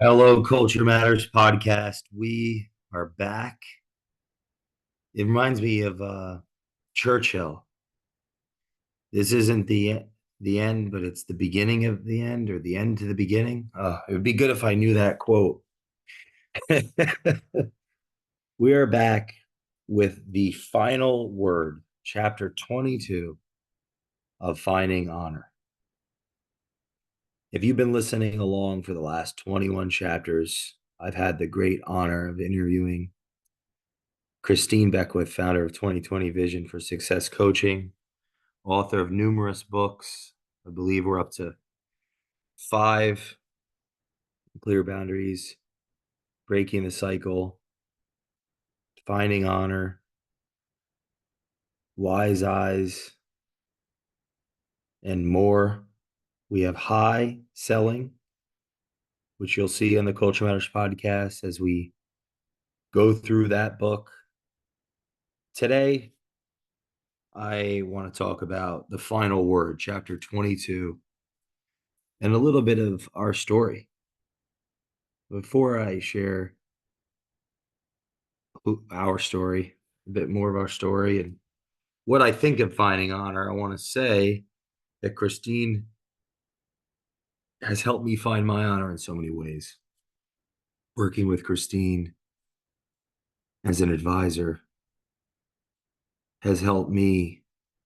Hello, Culture Matters podcast. We are back. It reminds me of Churchill. This isn't the end, but it's the beginning of the end, or the end to the beginning. It would be good if I knew that quote. We are back with the final word, chapter 22 of Finding Honor. If you've been listening along for the last 21 chapters, I've had the great honor of interviewing Christine Beckwith, founder of 2020 Vision for Success Coaching, author of numerous books. I believe we're up to 5: Clear Boundaries, Breaking the Cycle, Finding Honor, Wise Eyes, and more. We have High Selling, which you'll see on the Culture Matters podcast as we go through that book. Today, I want to talk about the final word, chapter 22, and a little bit of our story. Before I share our story, a bit more of our story, and what I think of finding honor, I want to say that Christine has helped me find my honor in so many ways. Working with Christine as an advisor has helped me,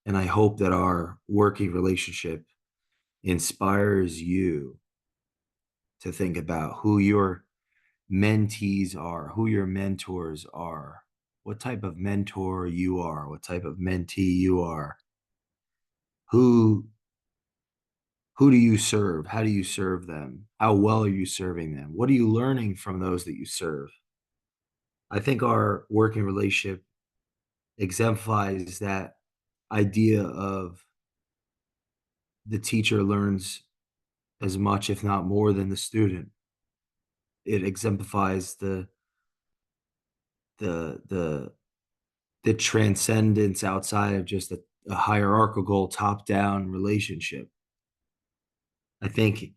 and I hope that our working relationship inspires you to think about who your mentees are, who your mentors are, what type of mentor you are, what type of mentee you are, who who do you serve, how do you serve them, how well are you serving them, what are you learning from those that you serve. I think our working relationship exemplifies that idea of the teacher learns as much if not more than the student. It exemplifies the the transcendence outside of just a hierarchical top-down relationship. I think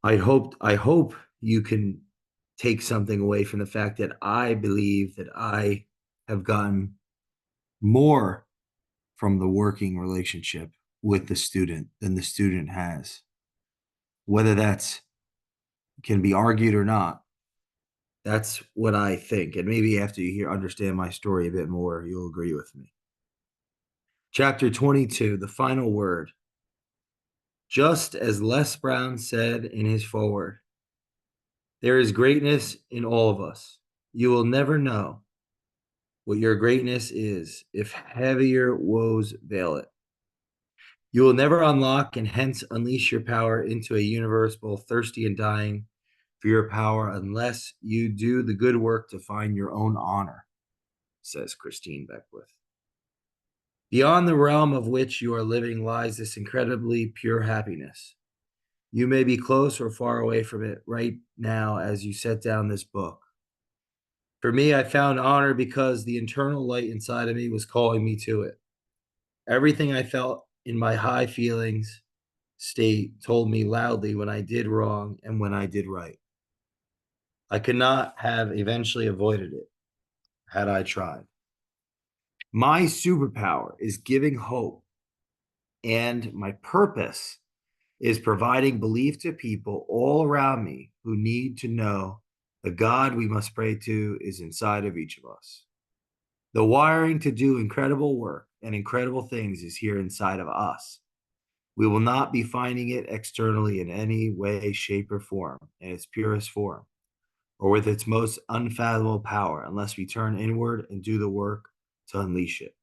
I hope you can take something away from the fact that I believe that I have gotten more from the working relationship with the student than the student has. Whether that's can be argued or not, that's what I think. And maybe after you understand my story a bit more, you'll agree with me. Chapter 22, the final word. Just as Les Brown said in his foreword, there is greatness in all of us. You will never know what your greatness is if heavier woes veil it. You will never unlock and hence unleash your power into a universe both thirsty and dying for your power unless you do the good work to find your own honor, says Christine Beckwith. Beyond the realm of which you are living lies this incredibly pure happiness. You may be close or far away from it right now as you set down this book. For me, I found honor because the internal light inside of me was calling me to it. Everything I felt in my high feelings state told me loudly when I did wrong and when I did right. I could not have eventually avoided it had I tried. My superpower is giving hope, and my purpose is providing belief to people all around me who need to know the God we must pray to is inside of each of us. The wiring to do incredible work and incredible things is here inside of us. We will not be finding it externally in any way, shape, or form, in its purest form, or with its most unfathomable power, unless we turn inward and do the work to unleash it.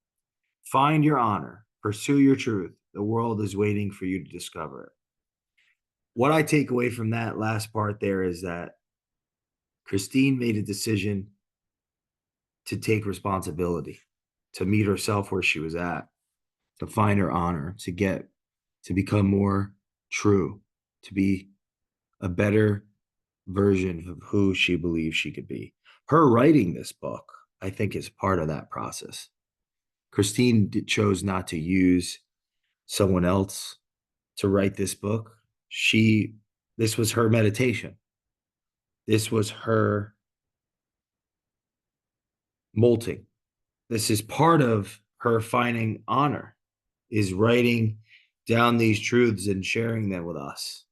Find your honor, pursue your truth. The world is waiting for you to discover it. What I take away from that last part there is that Christine made a decision to take responsibility, to meet herself where she was at, to find her honor, to become more true, to be a better version of who she believes she could be. Her writing this book, I think, is part of that process. Christine chose not to use someone else to write this book. This was her meditation. This was her molting. This is part of her finding honor, is writing down these truths and sharing them with us,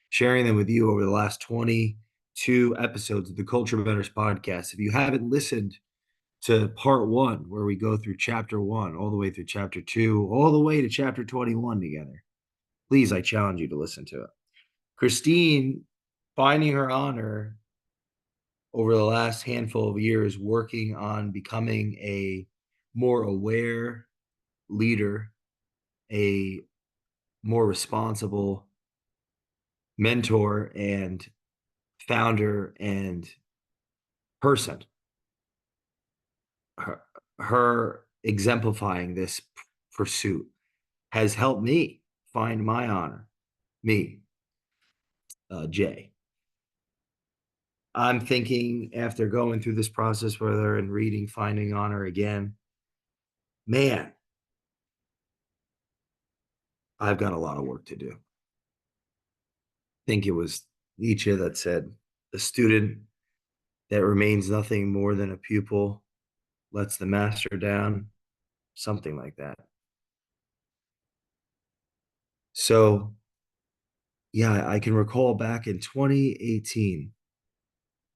sharing them with you over the last 22 episodes of the Culture Matters podcast. If you haven't listened to part one, where we go through chapter one, all the way through chapter two, all the way to chapter 21 together, please, I challenge you to listen to it. Christine, finding her honor over the last handful of years, working on becoming a more aware leader, a more responsible mentor and founder and person. Her exemplifying this pursuit has helped me find my honor. Me, Jay. I'm thinking, after going through this process with her and reading Finding Honor again, man, I've got a lot of work to do. I think it was Nietzsche that said, "The student that remains nothing more than a pupil lets the master down," something like that. So, yeah, I can recall back in 2018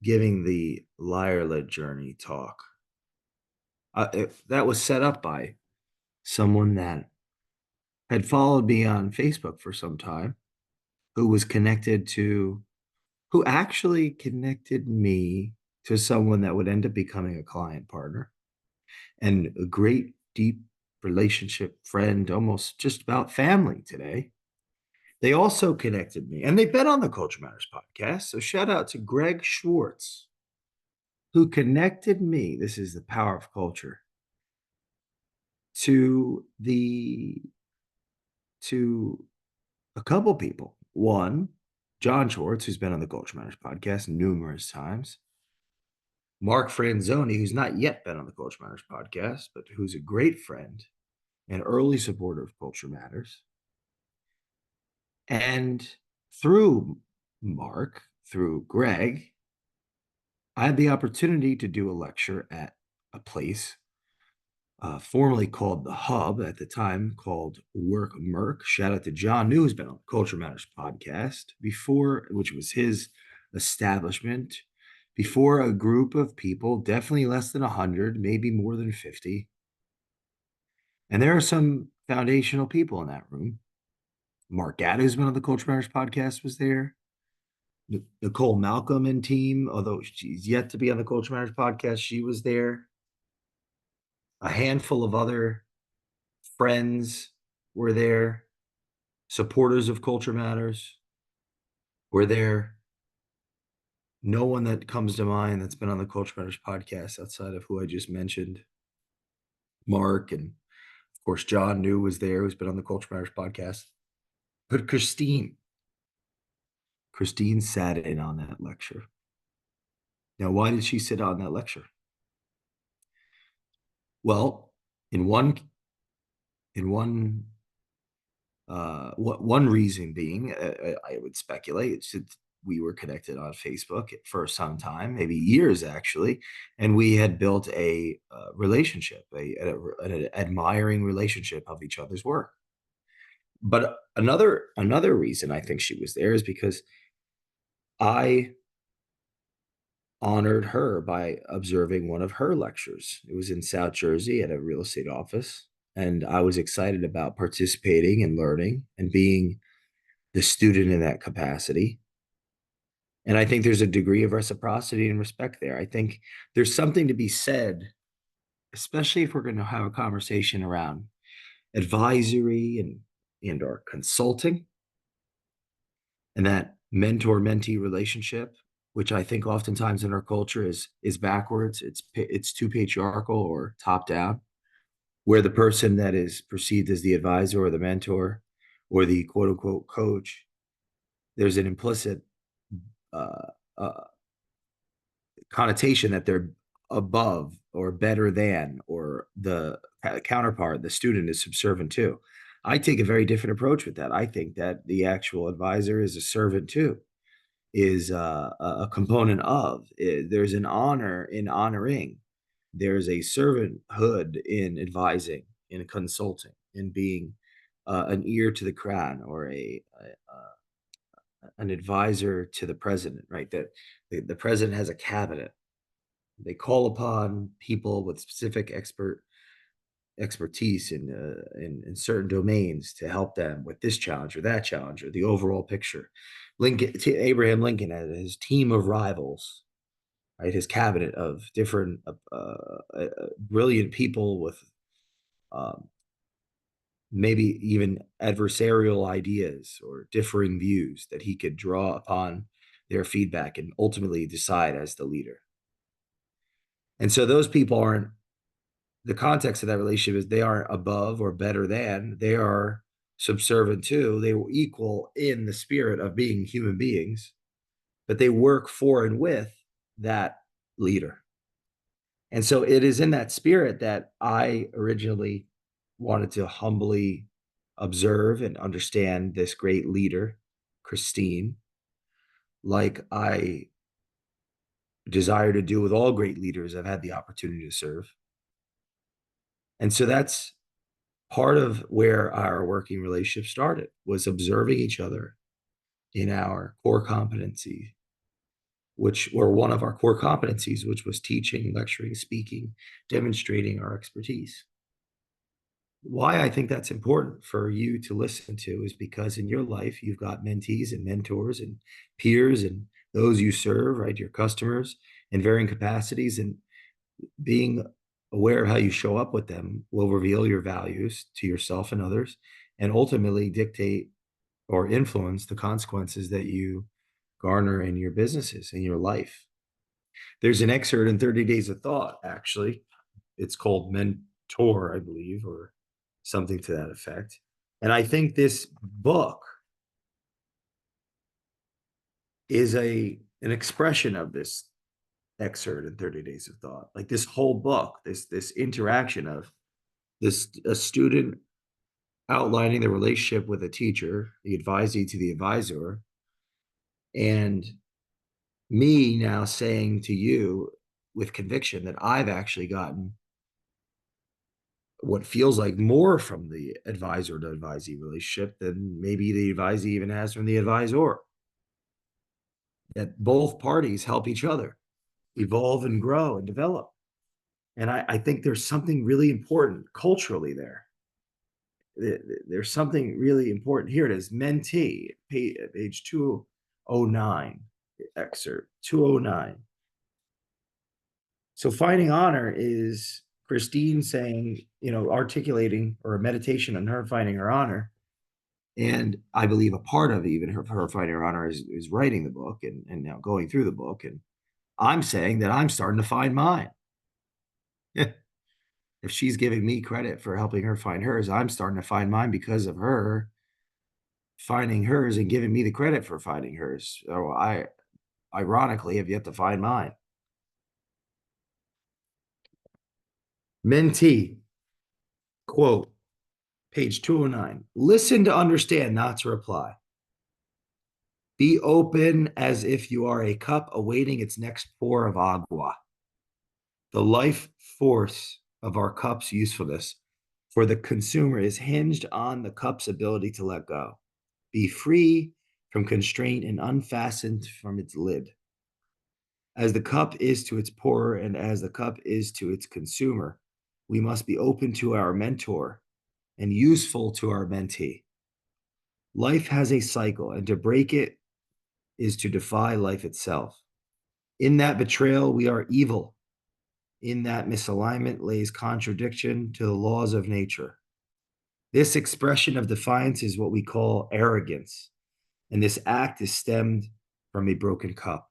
giving the Liar-Led Journey talk. That was set up by someone that had followed me on Facebook for some time, who was connected to, who actually connected me to someone that would end up becoming a client partner and a great, deep relationship friend, almost just about family today. They also connected me, and they've been on the Culture Matters podcast. So shout out to Greg Schwartz, who connected me. This is the power of culture, to to a couple people. One, John Schwartz, who's been on the Culture Matters podcast numerous times. Mark Franzoni, who's not yet been on the Culture Matters podcast, but who's a great friend and early supporter of Culture Matters. And through Mark, through Greg, I had the opportunity to do a lecture at a place formerly called The Hub, at the time called Work Merc. Shout out to John New, who's been on the Culture Matters podcast before, which was his establishment, before a group of people, definitely less than 100, maybe more than 50. And there are some foundational people in that room. Mark Gadd, who's been on the Culture Matters podcast, was there. Nicole Malcolm and team, although she's yet to be on the Culture Matters podcast, she was there. A handful of other friends were there. Supporters of Culture Matters were there. No one that comes to mind that's been on the Culture Matters podcast outside of who I just mentioned. Mark, and of course John New was there, who's been on the Culture Matters podcast. But Christine sat in on that lecture. Now, why did she sit on that lecture? Well, in one one reason being, I would speculate, we were connected on Facebook for some time, maybe years actually, and we had built a relationship, an admiring relationship of each other's work. But another reason I think she was there is because I honored her by observing one of her lectures. It was in South Jersey at a real estate office, and I was excited about participating and learning and being the student in that capacity. And I think there's a degree of reciprocity and respect there. I think there's something to be said, especially if we're going to have a conversation around advisory and or consulting, and that mentor-mentee relationship, which I think oftentimes in our culture is backwards. It's too patriarchal or top down, where the person that is perceived as the advisor or the mentor or the quote unquote coach, there's an implicit uh, uh, connotation that they're above or better than, or the counterpart, the student, is subservient to. I take a very different approach with that. I think that the actual advisor is a servant too. is a component of. There's an honor in honoring. There's a servanthood in advising, in consulting, in being an ear to the crown, or an advisor to the president. Right, that the president has a cabinet. They call upon people with specific expertise in certain domains to help them with this challenge or that challenge or the overall picture. Abraham Lincoln had his team of rivals, right? His cabinet of different brilliant people with um, maybe even adversarial ideas or differing views that he could draw upon their feedback and ultimately decide as the leader. And so those people aren't, the context of that relationship is they aren't above or better than, they are subservient to, they will equal in the spirit of being human beings, but they work for and with that leader. And so it is in that spirit that I originally wanted to humbly observe and understand this great leader, Christine, like I desire to do with all great leaders I've had the opportunity to serve. And so that's part of where our working relationship started, was observing each other in our core competency, which were one of our core competencies, which was teaching, lecturing, speaking, demonstrating our expertise. Why I think that's important for you to listen to is because in your life, you've got mentees and mentors and peers and those you serve, right? Your customers in varying capacities. And being aware of how you show up with them will reveal your values to yourself and others, and ultimately dictate or influence the consequences that you garner in your businesses, in your life. There's an excerpt in 30 Days of Thought, actually. It's called Mentor, I believe, or something to that effect. And I think this book is an expression of this excerpt in 30 Days of Thought. Like this whole book, this interaction of a student outlining the relationship with a teacher, the advisee to the advisor, and me now saying to you with conviction that I've actually gotten what feels like more from the advisor to advisee relationship than maybe the advisee even has from the advisor. That both parties help each other evolve and grow and develop. And I think there's something really important culturally there. There's something really important. Here it is, mentee, page 209, excerpt 209. So finding honor is Christine saying, articulating, or a meditation on her finding her honor. And I believe a part of even her finding her honor is writing the book and now going through the book. And I'm saying that I'm starting to find mine. If she's giving me credit for helping her find hers, I'm starting to find mine because of her finding hers and giving me the credit for finding hers. So I, ironically, have yet to find mine. Mentee, quote, page 209, listen to understand, not to reply. Be open as if you are a cup awaiting its next pour of agua. The life force of our cup's usefulness for the consumer is hinged on the cup's ability to let go, be free from constraint and unfastened from its lid. As the cup is to its pourer and as the cup is to its consumer, we must be open to our mentor and useful to our mentee. Life has a cycle, and to break it is to defy life itself. In that betrayal, we are evil. In that misalignment lays contradiction to the laws of nature. This expression of defiance is what we call arrogance, and this act is stemmed from a broken cup.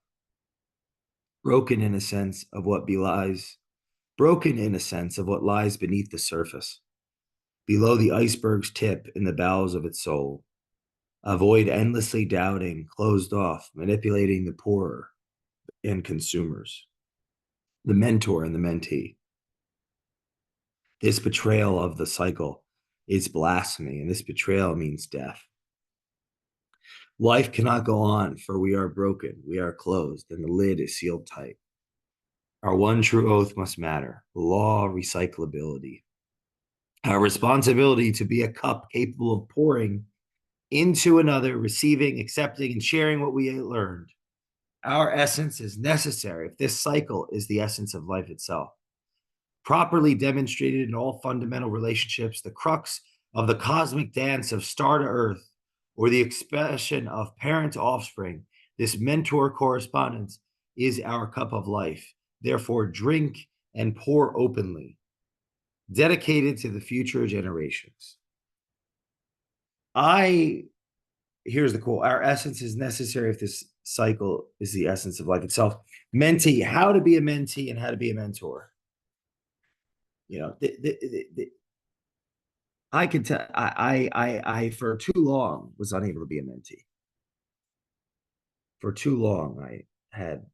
Broken in a sense of what belies, broken in a sense of what lies beneath the surface, below the iceberg's tip in the bowels of its soul. Avoid endlessly doubting, closed off, manipulating the poorer and consumers, the mentor and the mentee. This betrayal of the cycle is blasphemy, and this betrayal means death. Life cannot go on, for we are broken, we are closed, and the lid is sealed tight. Our one true oath must matter, law, recyclability. Our responsibility to be a cup capable of pouring into another, receiving, accepting, and sharing what we learned. Our essence is necessary if this cycle is the essence of life itself. Properly demonstrated in all fundamental relationships, the crux of the cosmic dance of star to earth, or the expression of parent to offspring, this mentor correspondence is our cup of life. Therefore, drink and pour openly, dedicated to the future generations. Here's the quote: our essence is necessary if this cycle is the essence of life itself. Mentee, how to be a mentee and how to be a mentor. You know, I could tell I for too long was unable to be a mentee. For too long, I had,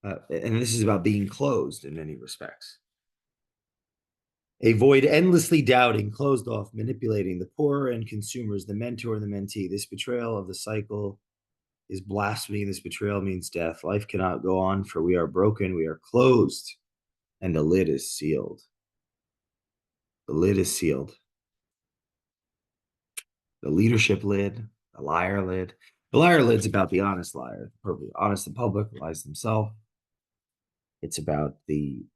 and this is about being closed in many respects. Avoid endlessly doubting, closed off, manipulating the poor and consumers, the mentor and the mentee. This betrayal of the cycle is blasphemy. This betrayal means death. Life cannot go on, for we are broken, we are closed, and the lid is sealed. The lid is sealed. The leadership lid, the liar lid. The liar lid's about the honest liar, perfectly honest in public, lies themselves. It's about the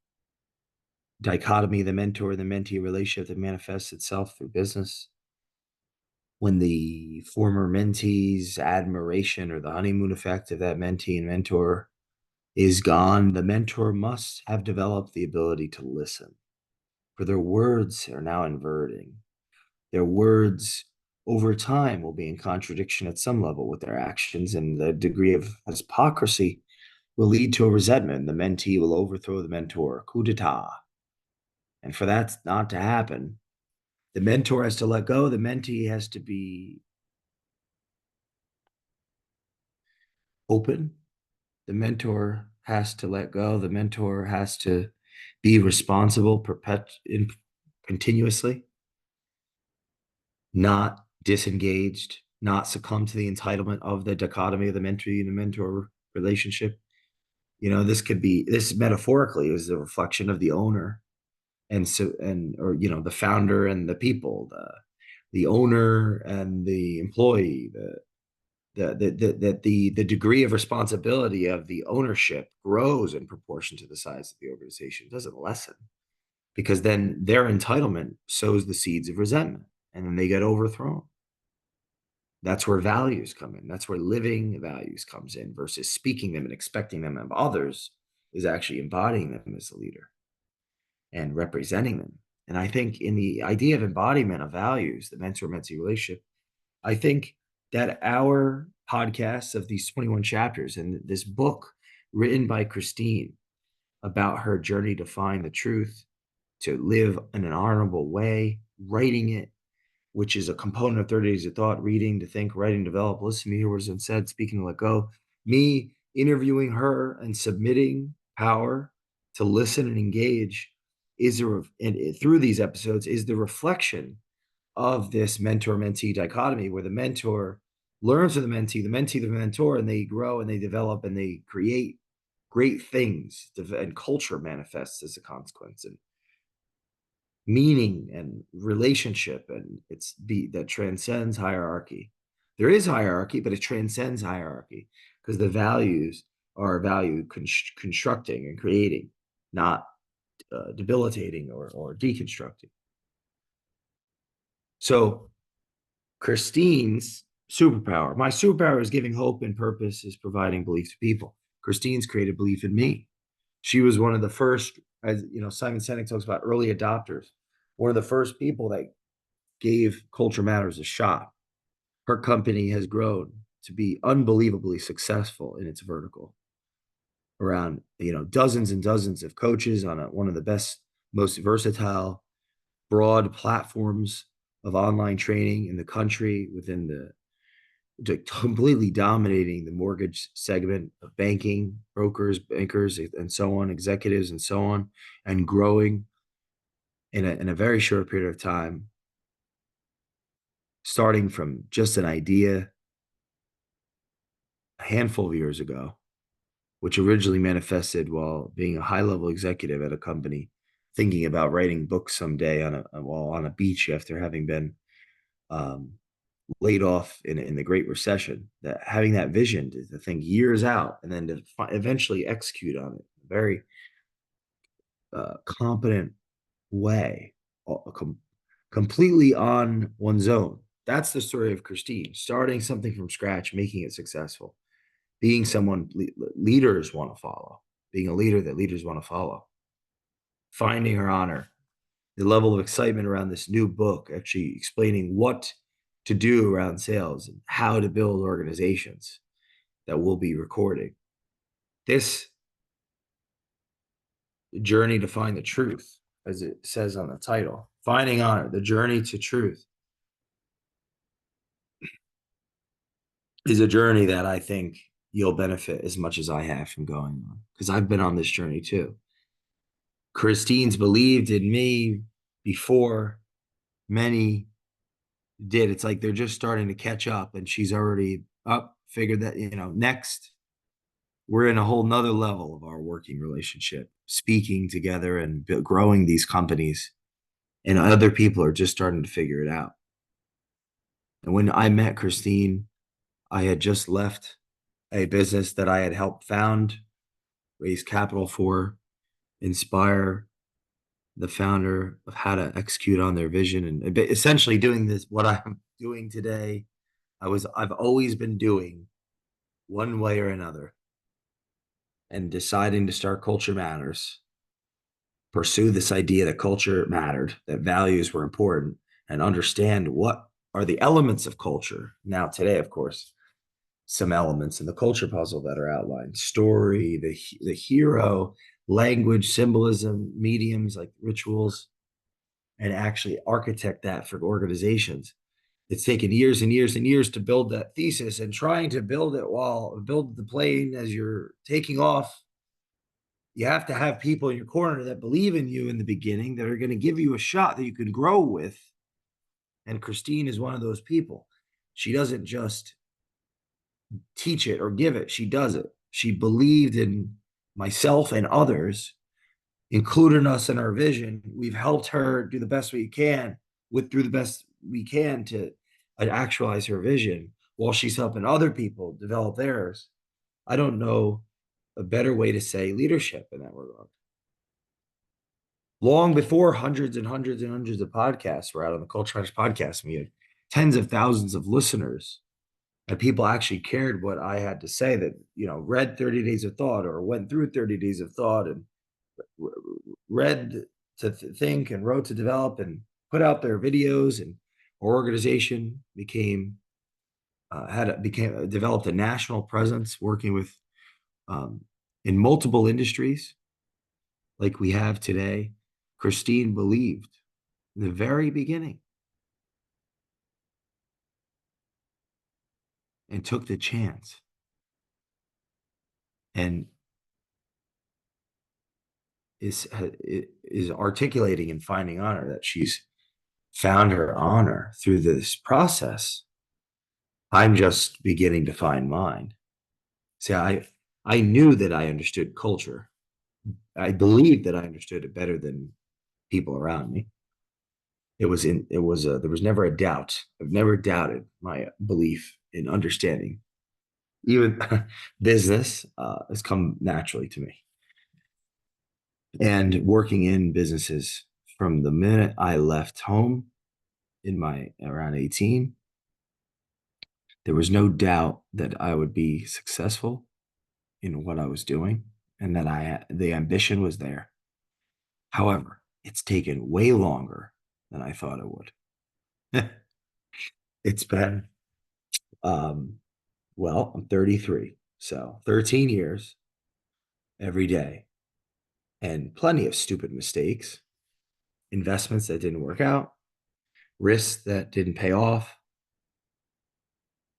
dichotomy, the mentor, the mentee relationship that manifests itself through business. When the former mentee's admiration or the honeymoon effect of that mentee and mentor is gone, the mentor must have developed the ability to listen, for their words are now inverting. Their words over time will be in contradiction at some level with their actions, and the degree of hypocrisy will lead to a resentment. The mentee will overthrow the mentor, coup d'etat. And for that not to happen, the mentor has to let go. The mentee has to be open. The mentor has to let go. The mentor has to be responsible continuously, not disengaged, not succumb to the entitlement of the dichotomy of the mentee and the mentor relationship. You know, this metaphorically is a reflection of the owner or the founder and the people, the owner and the employee, the degree of responsibility of the ownership grows in proportion to the size of the organization. It doesn't lessen, because then their entitlement sows the seeds of resentment, and then they get overthrown. That's where values come in. That's where living values comes in, versus speaking them and expecting them of others is actually embodying them as a leader and representing them. And I think in the idea of embodiment of values, the mentor-mentee relationship, I think that our podcasts of these 21 chapters and this book written by Christine about her journey to find the truth, to live in an honorable way, writing it, which is a component of 30 Days of Thought: reading, to think, writing, develop, listen to hear what is unsaid, speaking to let go. Me interviewing her and submitting power to listen and engage and through these episodes is the reflection of this mentor-mentee dichotomy, where the mentor learns from the mentee the mentor, and they grow and they develop and they create great things, and culture manifests as a consequence, and meaning and relationship, and that transcends hierarchy. There is hierarchy, but it transcends hierarchy, because the values are value constructing and creating, not debilitating or deconstructing. So Christine's superpower, my superpower is giving hope, and purpose is providing belief to people. Christine's created belief in me. She was one of the first, as you know, Simon Sinek talks about early adopters, one of the first people that gave Culture Matters a shot. Her company has grown to be unbelievably successful in its vertical, around dozens and dozens of coaches on one of the best, most versatile, broad platforms of online training in the country, within completely dominating the mortgage segment of banking, brokers, bankers, and so on, executives, and so on, and growing in a very short period of time, starting from just an idea handful of years ago, which originally manifested while being a high-level executive at a company, thinking about writing books someday while on a beach after having been um, laid off in the Great Recession. That having that vision to think years out and then to eventually execute on it, very competent way, completely on one's own. That's the story of Christine, starting something from scratch, making it successful, being someone leaders want to follow, being a leader that leaders want to follow, finding her honor, the level of excitement around this new book, actually explaining what to do around sales and how to build organizations that we'll be recording. This journey to find the truth, as it says on the title, finding honor, the journey to truth, is a journey that I think you'll benefit as much as I have from going on, because I've been on this journey too. Christine's believed in me before many did. It's like they're just starting to catch up, and she's already up, figured that, next we're in a whole nother level of our working relationship, speaking together and growing these companies, and other people are just starting to figure it out. And when I met Christine, I had just left a business that I had helped found, raise capital for, inspire the founder of how to execute on their vision, and essentially doing this, what I'm doing today. I've always been doing one way or another, and deciding to start Culture Matters, pursue this idea that culture mattered, that values were important, and understand what are the elements of culture. Now, today, of course, some elements in the culture puzzle that are outlined: story, the hero, language, symbolism, mediums like rituals, and actually architect that for organizations. It's taken years and years and years to build that thesis, and trying to build it while build the plane as you're taking off. You have to have people in your corner that believe in you in the beginning, that are going to give you a shot that you can grow with. And Christine is one of those people. She doesn't just teach it or give it, she does it. She believed in myself and others, including us in our vision. We've helped her do the best we can through the best we can to actualize her vision, while she's helping other people develop theirs. I don't know a better way to say leadership in that regard. Long before hundreds and hundreds and hundreds of podcasts were out on the Culture Matters podcast, we had tens of thousands of listeners, and people actually cared what I had to say, that, read 30 Days of Thought, or went through 30 Days of Thought, and read to think and wrote to develop and put out their videos. And our organization developed a national presence, working with in multiple industries like we have today. Christine believed in the very beginning and took the chance, and is articulating and finding honor, that she's found her honor through this process. I'm just beginning to find mine. See, I knew that I understood culture. I believed that I understood it better than people around me. There was never a doubt. I've never doubted my belief in understanding. Even business has come naturally to me. And working in businesses from the minute I left home in my around 18, there was no doubt that I would be successful in what I was doing, and that the ambition was there. However, it's taken way longer than I thought it would. It's been, I'm 33, so 13 years every day, and plenty of stupid mistakes, investments that didn't work out, risks that didn't pay off.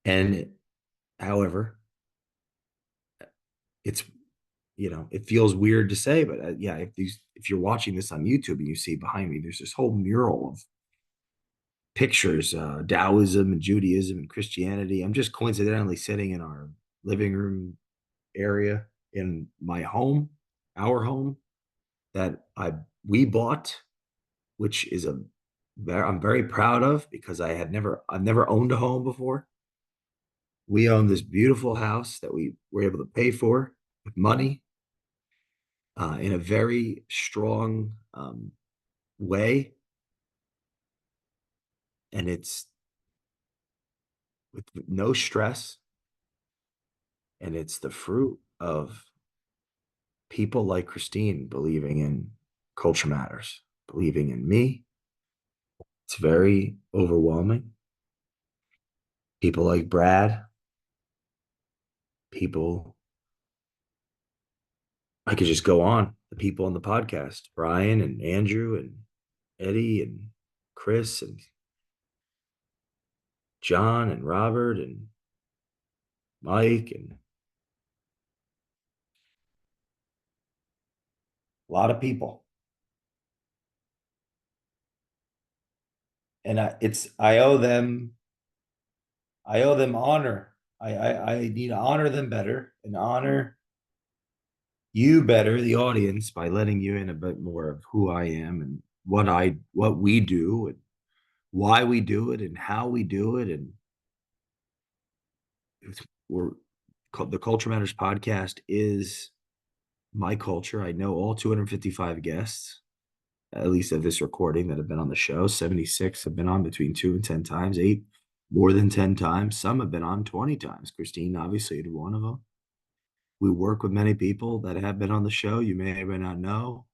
And however, it's, it feels weird to say, but yeah, if you're watching this on YouTube and you see behind me, there's this whole mural of pictures, Taoism and Judaism and Christianity. I'm just coincidentally sitting in our living room area in my home, our home that we bought, which is I'm very proud of because I've never owned a home before. We own this beautiful house that we were able to pay for with money in a very strong way, and it's with no stress, and it's the fruit of people like Christine believing in culture matters, believing in me. It's very overwhelming. People like Brad, people, I could just go on. The people on the podcast, Brian and Andrew and Eddie and Chris and John and Robert and Mike and a lot of people. And I owe them honor. I need to honor them better and honor you better, the audience, by letting you in a bit more of who I am and what we do and why we do it and how we do it. And we're the Culture Matters podcast is my culture. I know all 255 guests, at least of this recording, that have been on the show. 76 have been on between 2 and 10 times, eight more than 10 times. Some have been on 20 times. Christine obviously had one of them. We work with many people that have been on the show. You may or may not know.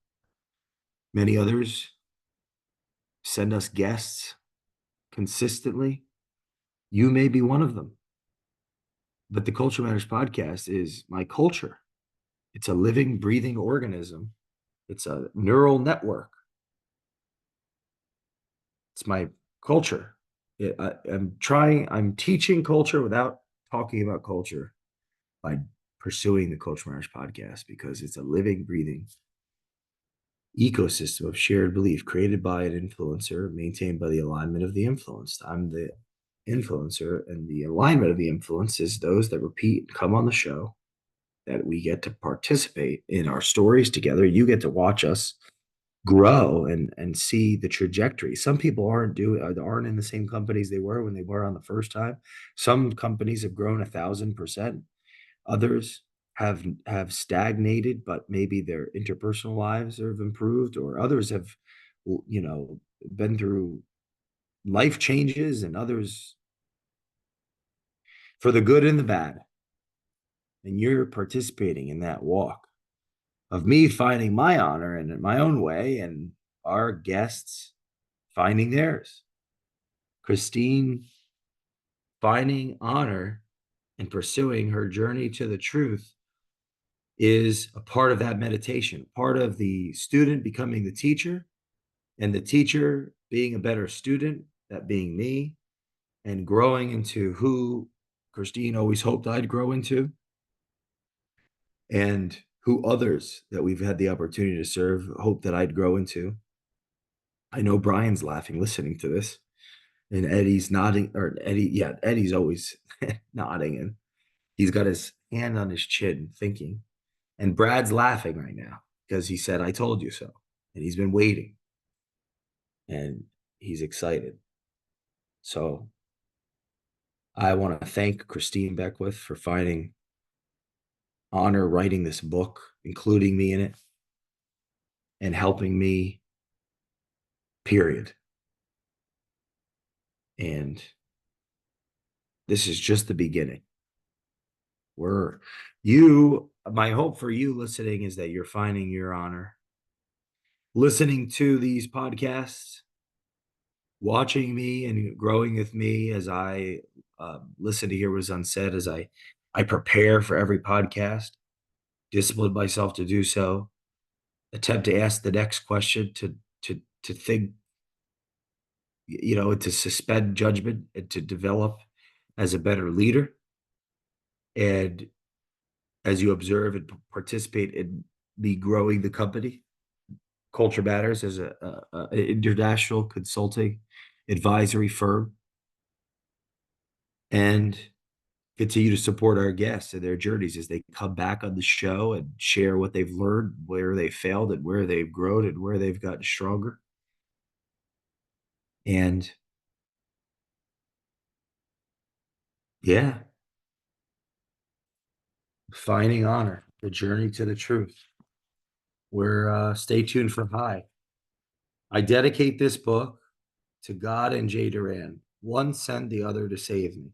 Many others send us guests consistently. You may be one of them. But the Culture Matters podcast is my culture. It's a living, breathing organism. It's a neural network. It's my culture. I'm teaching culture without talking about culture by pursuing the Culture Matters podcast because it's a living, breathing ecosystem of shared belief created by an influencer, maintained by the alignment of the influenced. I'm the influencer, and the alignment of the influence is those that repeat, come on the show, that we get to participate in our stories together. You get to watch us grow and see the trajectory. Some people aren't in the same companies they were when they were on the first time. Some companies have grown 1,000%. Others have stagnated, but maybe their interpersonal lives have improved, or others have, been through life changes, and others for the good and the bad. And you're participating in that walk of me finding my honor in my own way, and our guests finding theirs. Christine finding honor and pursuing her journey to the truth is a part of that meditation, part of the student becoming the teacher, and the teacher being a better student, that being me, and growing into who Christine always hoped I'd grow into, and who others that we've had the opportunity to serve hope that I'd grow into. I know Brian's laughing listening to this, and Eddie's nodding, or Eddie's always nodding, and he's got his hand on his chin thinking. And Brad's laughing right now because he said, I told you so. And he's been waiting, and he's excited. So I want to thank Christine Beckwith for finding honor writing this book, including me in it, and helping me, period. And this is just the beginning. My hope for you listening is that you're finding your honor, listening to these podcasts, watching me and growing with me as I listen to hear what's unsaid, as I prepare for every podcast, discipline myself to do so, attempt to ask the next question, to think, to suspend judgment and to develop as a better leader. And as you observe and participate in me growing the company, Culture Matters as an international consulting advisory firm. And continue to support our guests and their journeys as they come back on the show and share what they've learned, where they failed, and where they've grown, and where they've gotten stronger. And yeah, finding honor, the journey to the truth. We're stay tuned for High. I dedicate this book to God and Jay Doran. One sent the other to save me.